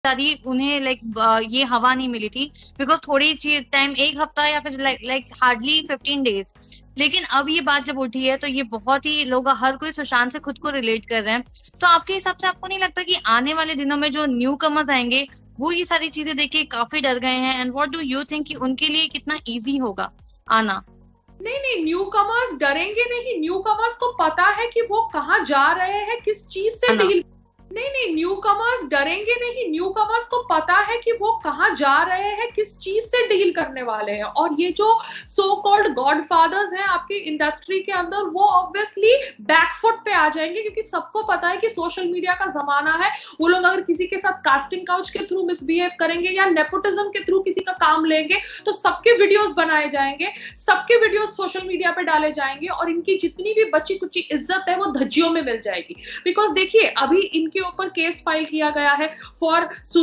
सारी उन्हें ये हवा नहीं मिली थी, बिकॉज थोड़ी चीज टाइम, एक हफ्ता या फिर लाइक हार्डली 15 डेज। लेकिन अब ये बात जब उठी है तो ये बहुत ही लोग, हर कोई सुशांत से खुद को रिलेट कर रहे हैं। तो आपके हिसाब से आपको नहीं लगता कि आने वाले दिनों में जो न्यू कमर्स आएंगे वो ये सारी चीजें देख के काफी डर गए हैं, and what do you think कि उनके लिए कितना इजी होगा आना? नहीं नहीं, न्यू कमर्स डरेंगे नहीं। न्यू कमर्स को पता है कि वो कहाँ जा रहे हैं, किस चीज से आना। डील। नहीं नहीं, न्यू कमर्स डरेंगे नहीं। न्यू कमर्स को पता है कि वो कहाँ जा रहे हैं, किस चीज से डील करने वाले हैं। और ये जो सो कॉल्ड गॉडफादर्स हैं आपकी इंडस्ट्री के अंदर, वो ऑब्वियसली बैकफुट पे आ जाएंगे, क्योंकि सबको पता है कि सोशल मीडिया का जमाना है। वो लोग अगर किसी के साथ कास्टिंग काउच के थ्रू मिसबिहेव करेंगे या नेपोटिज्म के थ्रू किसी का काम लेंगे, तो सबके वीडियोस बनाए जाएंगे, सबके वीडियोस सोशल मीडिया पे डाले जाएंगे, और इनकी जितनी भी बची कुची इज्जत है वो धज्जियों में मिल जाएगी। बिकॉज देखिए, अभी इनके ऊपर केस फाइल किया गया है फॉर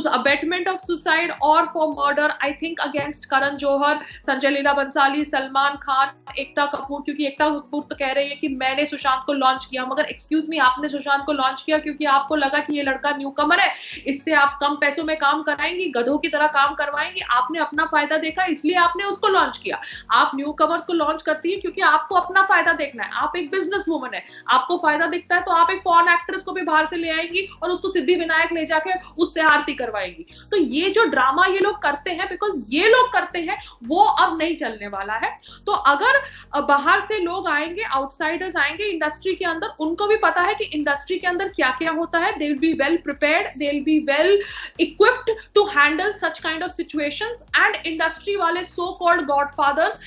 अबेटमेंट ऑफ सुसाइड और for murder, I think against Karan Johar, Sanjay Leela Bhansali, Salman Khan, Ekta Kapoor. क्योंकि एकता कपूर तो कह रही है कि मैंने सुशांत को लॉन्च किया, मगर एक्सक्यूज मी, आपने सुशांत को लॉन्च किया क्योंकि आपको लगा कि ये लड़का न्यू कमर है, इससे आप कम पैसों में काम कराएंगी, गधों की तरह काम करवाएंगी। आपने अपना फायदा देखा, इसलिए आपने उसको लॉन्च किया। आप न्यू कमर्स को लॉन्च करती है क्योंकि आपको अपना फायदा देखना है। आप एक बिजनेस वुमन है, आपको फायदा दिखता है, तो आप एक पॉर्न एक्ट्रेस को भी बाहर से ले आएंगी और उसको सिद्धि विनायक ले जाके उससे आरती करवाएंगी। तो ये जो ड्रामा ये लोग करते हैं, बिकॉज ये लोग करते हैं, वो अब नहीं चलने वाला है। तो अगर बाहर से लोग आएंगे, आउटसाइडर्स आएंगे इंडस्ट्री के अंदर, उनको भी पता है कि इंडस्ट्री के अंदर क्या क्या होता है। They will be well prepared, they will be well equipped to handle such kind of situations. And industry वाले सो कॉल्ड गॉडफादर्स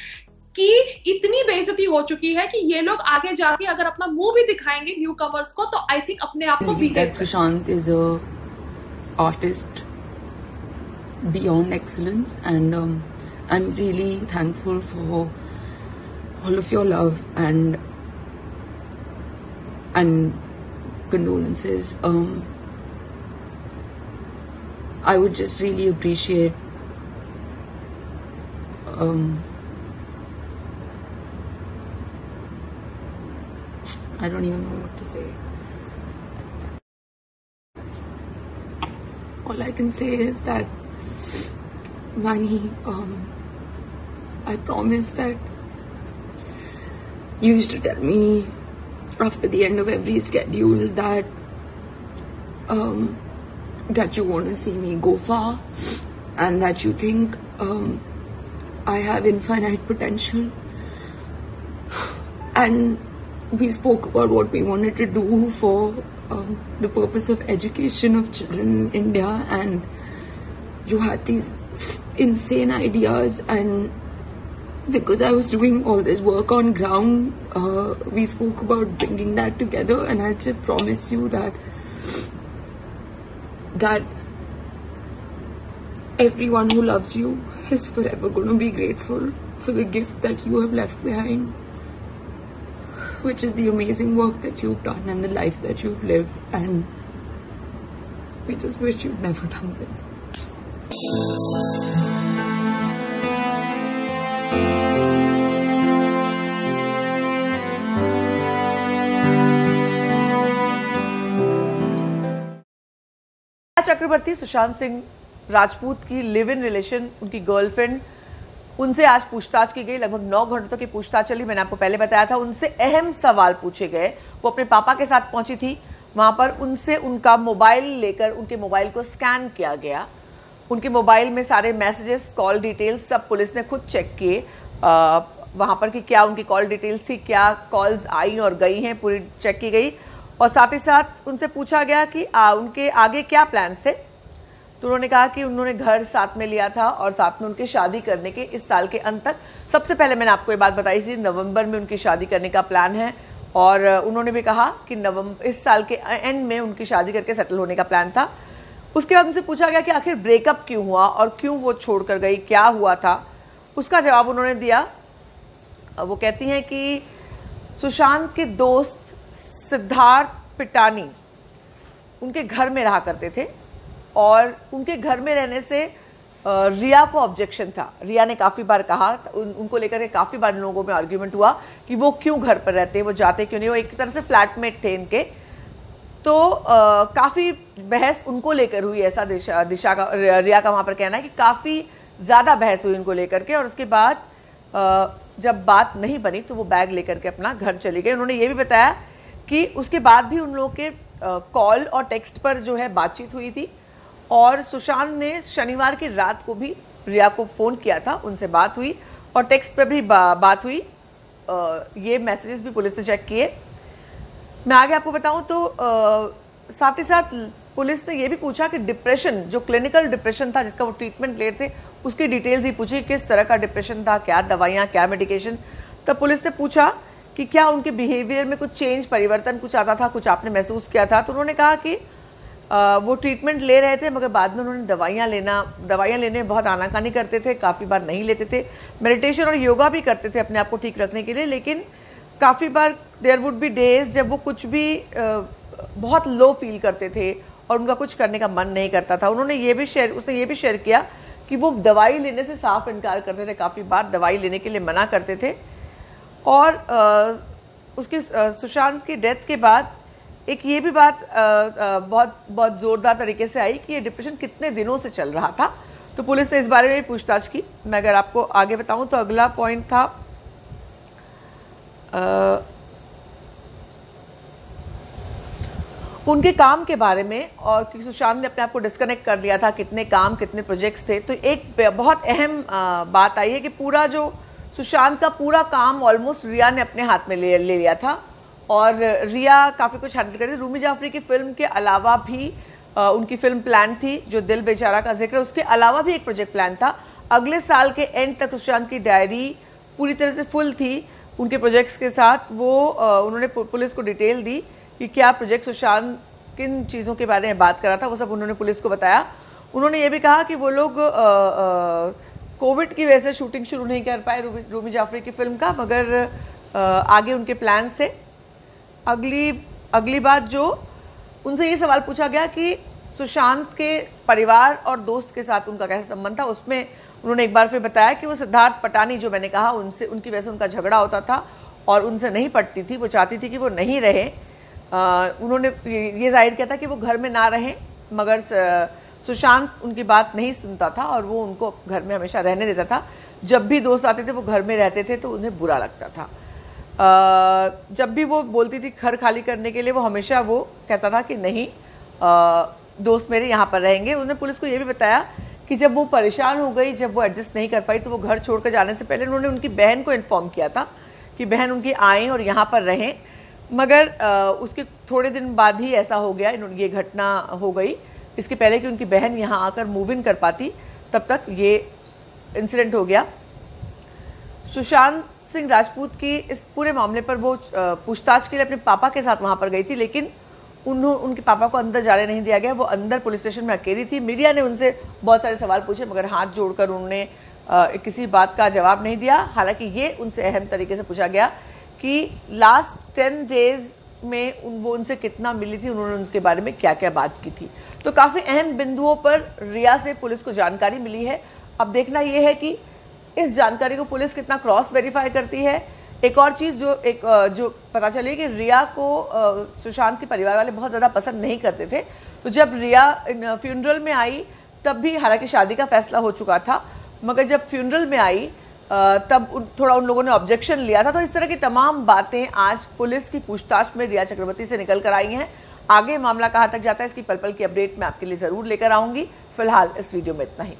की इतनी बेइज्जती हो चुकी है कि ये लोग आगे जाके अगर अपना मुंह भी दिखाएंगे न्यू कमर्स को, तो आई थिंक अपने आप को that Sushant is a artist beyond excellence, and I'm really thankful for all of your love and condolences. I would just really appreciate I don't even know what to say. All I can say is that, Vani, I promise that you used to tell me after the end of every schedule that that you want to see me go far, and that you think I have infinite potential. And we spoke about what we wanted to do for the purpose of education of children in India, and you had these insane ideas. And because I was doing all this work on ground, we spoke about bringing that together, and I just promise you that everyone who loves you is forever going to be grateful for the gift that you have left behind, which is the amazing work that you've done and the life that you've lived. And we just wish you'd never done this. चक्रवर्ती सुशांत सिंह राजपूत की live in relation, उनकी girlfriend, उनसे आज पूछताछ की गई। लगभग 9 घंटों तक की पूछताछ चली। मैंने आपको पहले बताया था, उनसे अहम सवाल पूछे गए। वो अपने पापा के साथ पहुंची थी, वहां पर उनसे उनका मोबाइल लेकर उनके मोबाइल को स्कैन किया गया। उनके मोबाइल में सारे मैसेजेस, कॉल डिटेल्स सब पुलिस ने खुद चेक किए वहां पर कि क्या उनकी कॉल डिटेल्स थी, क्या कॉल्स आई और गई हैं, पूरी चेक की गई। और साथ ही साथ उनसे पूछा गया कि उनके आगे क्या प्लान्स थे। तो उन्होंने कहा कि उन्होंने घर साथ में लिया था और साथ में उनकी शादी करने के इस साल के अंत तक, सबसे पहले मैंने आपको ये बात बताई थी, नवंबर में उनकी शादी करने का प्लान है। और उन्होंने भी कहा कि इस साल के एंड में उनकी शादी करके सेटल होने का प्लान था। उसके बाद उनसे पूछा गया कि आखिर ब्रेकअप क्यों हुआ और क्यों वो छोड़कर गई, क्या हुआ था। उसका जवाब उन्होंने दिया। वो कहती हैं कि सुशांत के दोस्त सिद्धार्थ पिटानी उनके घर में रहा करते थे, और उनके घर में रहने से रिया को ऑब्जेक्शन था। रिया ने काफ़ी बार कहा, उनको लेकर के काफ़ी बार लोगों में आर्ग्यूमेंट हुआ कि वो क्यों घर पर रहते, वो जाते क्यों नहीं, वो एक तरह से फ्लैटमेट थे इनके। तो काफी बहस उनको लेकर हुई, ऐसा दिशा का रिया का वहां पर कहना है कि काफी ज्यादा बहस हुई उनको लेकर के, और उसके बाद जब बात नहीं बनी तो वो बैग लेकर के अपना घर चली गई। उन्होंने ये भी बताया कि उसके बाद भी उन लोगों के कॉल और टेक्स्ट पर जो है बातचीत हुई थी, और सुशांत ने शनिवार की रात को भी रिया को फोन किया था, उनसे बात हुई और टेक्स्ट पर भी बात हुई। ये मैसेजेस भी पुलिस ने चेक किए। मैं आगे आपको बताऊं तो साथ ही साथ पुलिस ने ये भी पूछा कि डिप्रेशन, जो क्लिनिकल डिप्रेशन था जिसका वो ट्रीटमेंट ले रहे थे, उसकी डिटेल्स ही पूछी, किस तरह का डिप्रेशन था, क्या दवाइयाँ, क्या मेडिकेशन। तब पुलिस ने पूछा कि क्या उनके बिहेवियर में कुछ चेंज, परिवर्तन कुछ आता था, कुछ आपने महसूस किया था। तो उन्होंने कहा कि वो ट्रीटमेंट ले रहे थे, मगर बाद में उन्होंने दवाइयाँ लेने में बहुत आनाकानी करते थे, काफ़ी बार नहीं लेते थे। मेडिटेशन और योगा भी करते थे अपने आप को ठीक रखने के लिए, लेकिन काफ़ी बार देयर वुड बी डेज जब वो कुछ भी बहुत लो फील करते थे और उनका कुछ करने का मन नहीं करता था। उसने ये भी शेयर किया कि वो दवाई लेने से साफ इनकार करते थे, काफ़ी बार दवाई लेने के लिए मना करते थे। और उसकी सुशांत की डेथ के बाद एक ये भी बात बहुत जोरदार तरीके से आई कि ये डिप्रेशन कितने दिनों से चल रहा था। तो पुलिस ने इस बारे में पूछताछ की। मैं अगर आपको आगे बताऊं तो अगला पॉइंट था उनके काम के बारे में, और कि सुशांत ने अपने आप को डिस्कनेक्ट कर लिया था, कितने काम, कितने प्रोजेक्ट्स थे। तो एक बहुत अहम बात आई है कि पूरा जो सुशांत का पूरा काम ऑलमोस्ट रिया ने अपने हाथ में ले लिया था, और रिया काफ़ी कुछ हैंडल कर रही। रूमी जाफरी की फिल्म के अलावा भी उनकी फिल्म प्लान थी, जो दिल बेचारा का जिक्र, उसके अलावा भी एक प्रोजेक्ट प्लान था। अगले साल के एंड तक सुशांत की डायरी पूरी तरह से फुल थी उनके प्रोजेक्ट्स के साथ। वो उन्होंने पुलिस को डिटेल दी कि क्या प्रोजेक्ट सुशांत किन चीज़ों के बारे में बात कर रहा था, वो सब उन्होंने पुलिस को बताया। उन्होंने ये भी कहा कि वो लोग कोविड की वजह से शूटिंग शुरू नहीं कर पाए रूमी जाफरी की फिल्म का, मगर आगे उनके प्लान्स थे। अगली बात जो उनसे ये सवाल पूछा गया कि सुशांत के परिवार और दोस्त के साथ उनका कैसा संबंध था, उसमें उन्होंने एक बार फिर बताया कि वो सिद्धार्थ पटानी, जो मैंने कहा, उनकी वजह से उनका झगड़ा होता था और उनसे नहीं पटती थी, वो चाहती थी कि वो नहीं रहे। उन्होंने ये जाहिर किया था कि वो घर में ना रहें, मगर सुशांत उनकी बात नहीं सुनता था और वो उनको घर में हमेशा रहने देता था। जब भी दोस्त आते थे वो घर में रहते थे तो उन्हें बुरा लगता था। जब भी वो बोलती थी घर खाली करने के लिए, वो हमेशा वो कहता था कि नहीं, दोस्त मेरे यहाँ पर रहेंगे। उन्होंने पुलिस को ये भी बताया कि जब वो परेशान हो गई, जब वो एडजस्ट नहीं कर पाई, तो वो घर छोड़कर जाने से पहले उन्होंने उनकी बहन को इन्फॉर्म किया था कि बहन उनकी आएँ और यहाँ पर रहें, मगर उसके थोड़े दिन बाद ही ऐसा हो गया, ये घटना हो गई। इसके पहले कि उनकी बहन यहाँ आकर मूव इन कर पाती, तब तक ये इंसिडेंट हो गया। सुशांत सिंह राजपूत की इस पूरे मामले पर वो पूछताछ के लिए अपने पापा के साथ वहाँ पर गई थी, लेकिन उनके पापा को अंदर जाने नहीं दिया गया। वो अंदर पुलिस स्टेशन में अकेली थी। मीडिया ने उनसे बहुत सारे सवाल पूछे, मगर हाथ जोड़कर उन्होंने किसी बात का जवाब नहीं दिया। हालांकि ये उनसे अहम तरीके से पूछा गया कि लास्ट 10 डेज में वो उनसे कितना मिली थी, उन्होंने उनके बारे में क्या क्या बात की थी। तो काफ़ी अहम बिंदुओं पर रिया से पुलिस को जानकारी मिली है। अब देखना यह है कि इस जानकारी को पुलिस कितना क्रॉस वेरीफाई करती है। एक और चीज़ जो पता चली कि रिया को सुशांत के परिवार वाले बहुत ज़्यादा पसंद नहीं करते थे। तो जब रिया फ्यूनरल में आई, तब भी हालांकि शादी का फैसला हो चुका था, मगर जब फ्यूनरल में आई तब थोड़ा उन लोगों ने ऑब्जेक्शन लिया था। तो इस तरह की तमाम बातें आज पुलिस की पूछताछ में रिया चक्रवर्ती से निकल कर आई हैं। आगे मामला कहाँ तक जाता है, इसकी पल पल की अपडेट मैं आपके लिए ज़रूर लेकर आऊँगी। फिलहाल इस वीडियो में इतना ही।